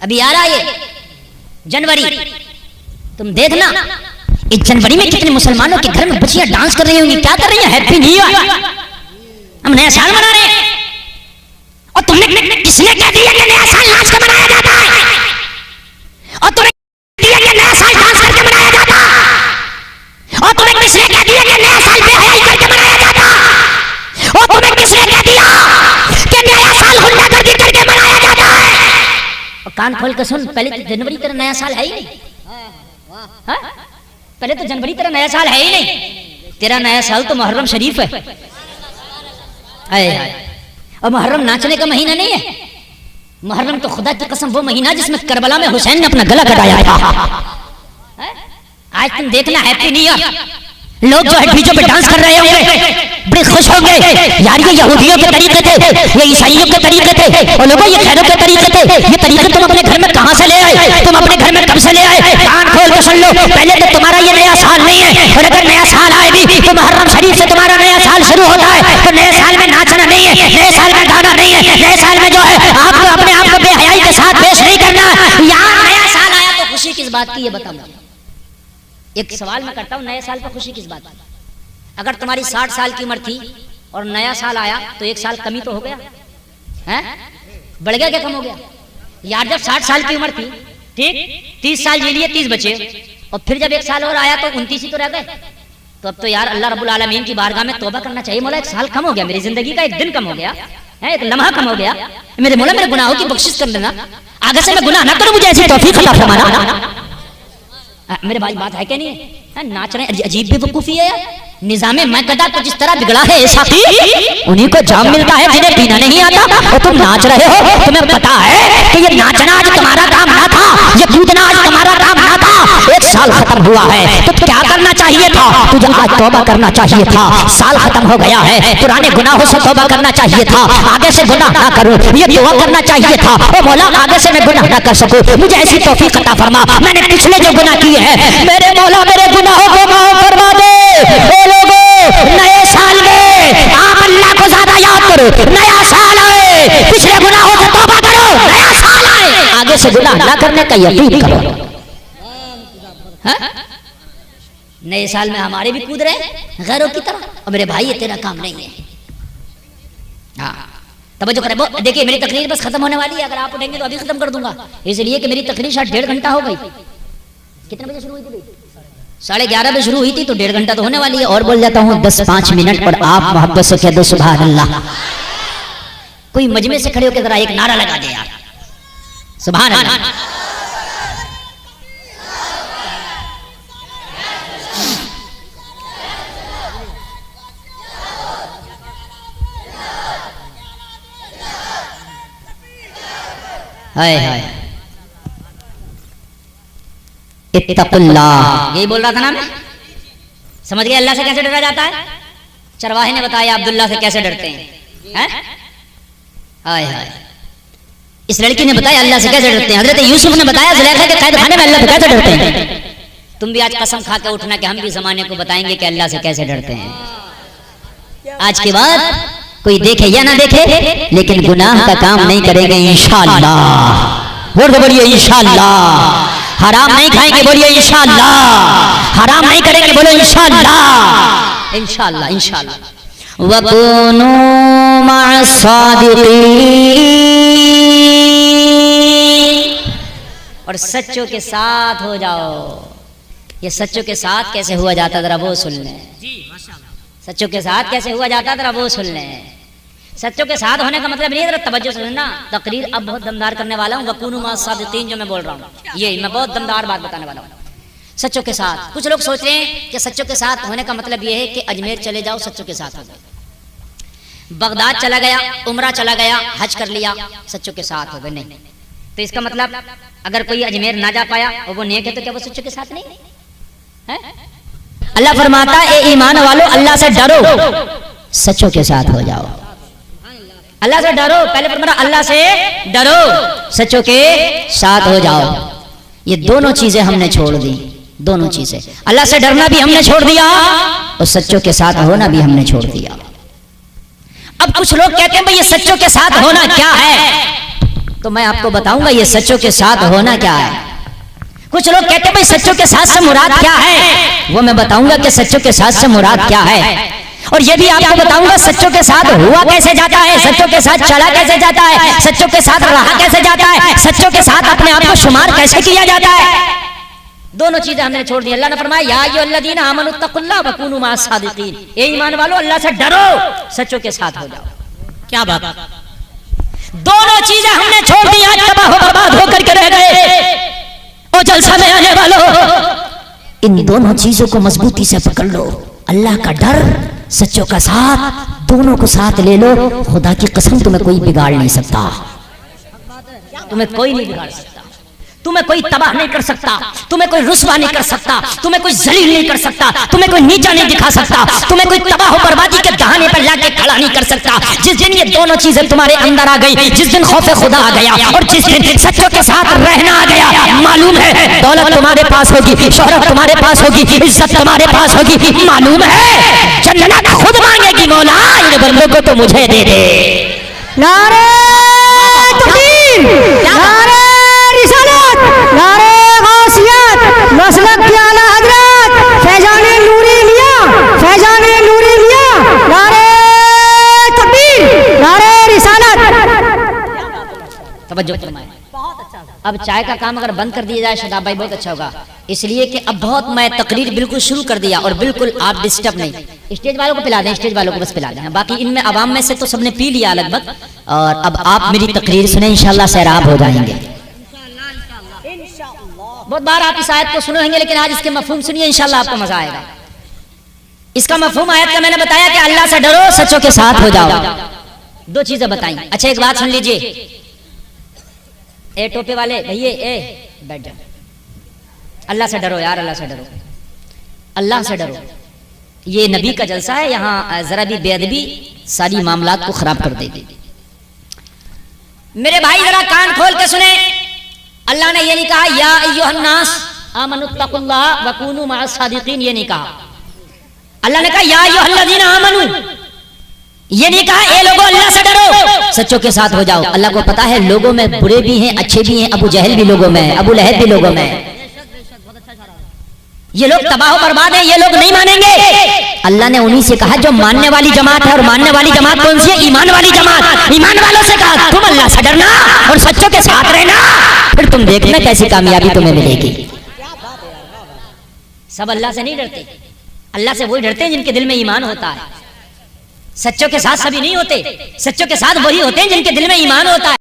अभी आ रहा है जनवरी, तुम देखना इस जनवरी में कितने मुसलमानों के घर में बच्चियां डांस कर रही होंगी। क्या कर रही हैं? हैप्पी न्यू ईयर, हम नया साल मना रहे हैं। और तुमने किसने कह दिया कि नया साल नाच के मनाया जाता है? और तुमने दिया कि नया साल डांस करके मनाया जाता? और तुम्हें किसने कह दिया कि नया साल बेहयाई करके मनाया जाता? और तुम्हें किसने कह दिया कि नया साल गुंडागर्दी करके मनाया जाता है? और कान खोल कर सुन, पहले तो जनवरी तेरा नया साल है ही नहीं। हाँ? पहले तो जनवरी तेरा नया साल है ही नहीं। तेरा नया साल तो मुहर्रम शरीफ है। और मुहर्रम नाचने का महीना नहीं है। मुहर्रम तो खुदा की कसम वो महीना जिसमें करबला में हुसैन ने अपना गला कटाया था। आज तुम देखना हैप्पी न्यू ईयर, लोग जो है डीजे पे डांस कर रहे होंगे, बड़े खुश होंगे। यार ये यहूदियों के तरीके थे, ये ईसाइयों के तरीके थे, और लोगों ये खैरों के तरीके थे। ये तरीके तुम अपने घर में कहां से ले आए? तुम अपने घर में कब से ले आए? कान खोल के सुन लो, पहले तो तुम्हारा ये नया साल नहीं है। और अगर नया साल आए भी तो मुहर्रम शरीफ से तुम्हारा नया साल शुरू होता है। तो नए साल में नाचना नहीं है, नए साल में गाना नहीं है, नए साल में जो है आपको अपने आप को बेहयाई के साथ पेश नहीं करना। यहाँ नया साल आया तो खुशी किस बात की, ये बताओ। एक सवाल मैं करता हूं, नए साल पर खुशी किस बात की? अगर तुम्हारी 60 साल की उम्र थी और नया साल आया तो एक साल कमी तो हो गया है? बढ़ गया क्या कम हो गया? यार जब 60 साल की उम्र थी, ठीक, 30 साल जी लिए, 30 बचे, और फिर जब एक साल और आया तो 29 ही तो रह गए। तो अब तो यार अल्लाह रब्बुल आलमीन की बारगाह में तौबा करना चाहिए। मौला एक साल कम हो गया, मेरी जिंदगी का एक दिन कम हो गया है, एक लम्हा कम हो गया। मेरे मौला मेरे गुनाहों की बख्शिश कर देना, आगे से मैं गुनाह ना करूं, मुझे ऐसी तौफीक अता फरमाना। मेरे भाई बात है क्या नहीं है? नाच रहे, अजीब बेवकूफी है यार। निजामे मकदा को जिस तरह बिगड़ा है साथी, उन्हीं को जाम मिलता है जिन्हें पीना नहीं आता। और तुम नाच रहे हो, तुम्हें पता है कि ये नाचना आज तुम्हारा काम ना था, ये कूदना आज तुम्हारा काम ना था। एक साल खत्म हुआ है तो क्या करना चाहिए था? तुझे आज तौबा करना चाहिए था। साल खत्म हो गया है, पुराने गुनाहों से तौबा करना चाहिए था। आगे से गुनाह ना करूं, ये दुआ करना चाहिए था, ओ मौला आगे से मैं गुनाह ना कर सकूं, मुझे ऐसी तौफीक अता फरमा। मैंने पिछले जो गुनाह किए हैं, मेरे मौला मेरे गुनाहों को माफ फरमा दे। नए साल में आप अल्लाह को ज्यादा याद करो। नया साल आए, पिछले गुनाहों से तौबा करो। नया साल आए, आगे से गुनाह ना करने का यकीन करो। नए साल में हमारे भी कूद रहे गैरों की तरह। और मेरे भाई ये तेरा काम नहीं है। हाँ तवज्जो करें। देखिए मेरी तकरीर बस खत्म होने वाली है, अगर आप उठेंगे तो अभी खत्म कर दूंगा, इसलिए कि मेरी तकरीर शायद 1.5 घंटा हो गई। कितने बजे शुरू हुई थी? 11:30 बजे शुरू हुई थी, तो 1.5 घंटा तो होने वाली है। और बोल जाता हूँ 10-5 मिनट पर आप मोहब्बत से कह दो सुभान अल्लाह। कोई मजमे से खड़े होकर जरा एक नारा लगा दे यार, सुभान अल्लाह। हाय हाय इत्तकुल्लाह, यही बोल रहा था ना मैं। समझ गए अल्लाह से कैसे डरा जाता है? चरवाहे ने बताया अब्दुल्ला से कैसे डरते हैं। हाय हाय, इस लड़की ने बताया अल्लाह से कैसे डरते हैं। हजरत यूसुफ ने बताया जुलेखा के कैद खाने में अल्लाह से कैसे डरते हैं। तुम भी आज कसम खा के उठना कि हम भी जमाने को बताएंगे कि अल्लाह से कैसे डरते हैं। आज के बाद कोई देखे या ना देखे, लेकिन गुनाह का काम नहीं करेंगे इंशाअल्लाह। बोल बोलिए इंशाअल्लाह। हराम नहीं खाएंगे, बोलिए इंशाअल्लाह। हराम नहीं करेंगे, बोलो इंशाअल्लाह। इंशाअल्लाह इंशाअल्लाह। वकुनू मअस्सादिकीन, और सच्चों के साथ हो जाओ। ये सच्चों के साथ कैसे हुआ जाता जरा वो सुन लें। सच्चों के साथ कैसे हुआ जाता जरा वो सुन लें। सच्चों के साथ होने का मतलब नहीं है, जरा तवज्जो से सुनना। तकरीर अब बहुत दमदार करने वाला हूँ। वकुनू मअस्सादिकीन जो मैं बोल रहा हूँ, ये मैं बहुत दमदार बात बताने वाला हूँ। सच्चों के साथ, कुछ लोग सोच रहे हैं कि सच्चों के साथ होने का मतलब ये है कि अजमेर चले जाओ सच्चों के साथ हो गए, बगदाद चला गया, उम्रा चला गया, हज कर लिया, सच्चों के साथ हो गए। नहीं, तो इसका मतलब अगर कोई अजमेर ना जा पाया और वो नेक है तो क्या वो सच्चों के साथ नहीं है? अल्लाह फरमाता है ए ईमान वालों अल्लाह से डरो, सच्चों के साथ हो जाओ। अल्लाह से डरो, पहले फरमाया अल्लाह से डरो, सच्चों के साथ हो जाओ। ये दोनों चीजें हमने छोड़ दी, दोनों चीजें। अल्लाह से डरना भी हमने छोड़ दिया और सच्चों के साथ होना भी हमने छोड़ दिया। अब कुछ लोग कहते हैं भाई ये सच्चों के साथ होना क्या है? तो मैं आपको बताऊंगा ये सच्चों के साथ होना क्या है। कुछ लोग कहते हैं भाई सच्चों के साथ से मुराद क्या है, वो मैं बताऊंगा कि सच्चों के साथ से मुराद क्या है। और ये भी आपको बताऊंगा सच्चों के साथ हुआ कैसे जाता है, सच्चों के साथ चला कैसे जाता है, सच्चों के साथ रहा कैसे जाता है, सच्चों के साथ अपने आप को शुमार कैसे किया जाता है। दोनों चीजें हमने छोड़ दी। अल्लाह ने फरमाया या अय्युहल्लज़ीना आमनू तक़ुल्लाह वकूनू मअस सादिक़ीन, ए ईमान वालों अल्लाह से डरो, सच्चों के साथ हो जाओ। क्या बात, दोनों चीजें हमने छोड़ दी, आज तबाह बर्बाद होकर के रह गए। ओ जलसा में आने वालों, इन दोनों चीजों को मजबूती से पकड़ लो, अल्लाह का डर, सच्चों का साथ, दोनों को साथ ले लो। खुदा की कसम तुम्हें कोई बिगाड़ नहीं सकता, तुम्हें कोई नहीं बिगाड़ सकता, तुम्हें कोई तबाह नहीं कर सकता, तुम्हें कोई रुस्वा नहीं कर सकता, तुम्हें कोई जलील नहीं कर सकता, तुम्हें कोई नीचा नहीं दिखा सकता, तुम्हें कोई तबाह बर्बादी के दहाने पर लाके खड़ा नहीं कर सकता। जिस दिन ये दोनों चीजें तुम्हारे अंदर आ गई, जिस दिन खौफे खुदा आ गया और जिस दिन सच्चों के साथ रहना आ गया, मालूम है दौलत तुम्हारे पास होगी, शोहरत तुम्हारे पास होगी, इज्जत तुम्हारे पास होगी, मालूम है जन्नत खुद मांगेगी, मौला इन बंदों को तो मुझे दे दे। नारे तकबीर, नारे रिसालत, नारे गौसियत, मसलक की आला हजरत फैजाने नूरी मियां, फैजाने नूरी मियां, नारे तकबीर, नारे रिसालत। तवज्जो फरमाएं। अब चाय का काम अगर बंद कर दिया जाए शादाब भाई बहुत अच्छा होगा, इसलिए कि अब बहुत मैं तकरीर बिल्कुल शुरू कर दिया और बिल्कुल आप डिस्टर्ब नहीं। स्टेज वालों को पिला दें, स्टेज वालों को बस पिला दें, बाकी इनमें आवाम में से तो सबने पी लिया लगभग। और अब आप मेरी तकरीर सुने, इंशाल्लाह सैराब हो जाएंगे। बहुत बार आप इस आयत को सुने होंगे, लेकिन आज इसके मफहूम सुनिए, इंशाल्लाह आपको मजा आएगा। इसका मफहूम आयत का मैंने बताया कि अल्लाह से डरो, सच्चों के साथ हो जाओ। दो चीजें बताई। अच्छा एक बात सुन लीजिए, ए टोपे वाले भैया, ए बैठ जाओ, अल्लाह से डरो यार, अल्लाह से डरो, अल्लाह से डरो। ये नबी का जलसा है, यहाँ जरा भी बेअदबी सारी मामलात को खराब कर देगी। मेरे भाई जरा कान खोल के सुने, अल्लाह ने ये नहीं कहा या अय्युहन्नास आमनुत्तकुल्लाह वकूनू मअस सादिकीन, ये नहीं कहा। अल्लाह ने कहा या अय्युहल्लज़ीना आमनू, ये नहीं कहा ए लोगों अल्लाह से डरो, सच्चों के साथ हो जाओ। अल्लाह को पता है लोगों में बुरे भी हैं, अच्छे भी हैं, अबू जहल भी लोगों में, अबू लहब भी लोगों में। ये लोग तबाह बर्बाद हैं, ये लोग नहीं मानेंगे। अल्लाह ने उन्हीं से कहा जो मानने वाली जमात है, और मानने वाली जमात कौन सी है? ईमान वाली जमात। ईमान वालों से कहा तुम अल्लाह से डरना और सच्चों के साथ रहना, फिर तुम देखना कैसी कामयाबी तुम्हें मिलेगी। सब अल्लाह से नहीं डरते, अल्लाह से वही डरते हैं जिनके दिल में ईमान होता है। सच्चों के साथ सभी नहीं होते, सच्चों के साथ वही होते हैं जिनके दिल में ईमान होता है।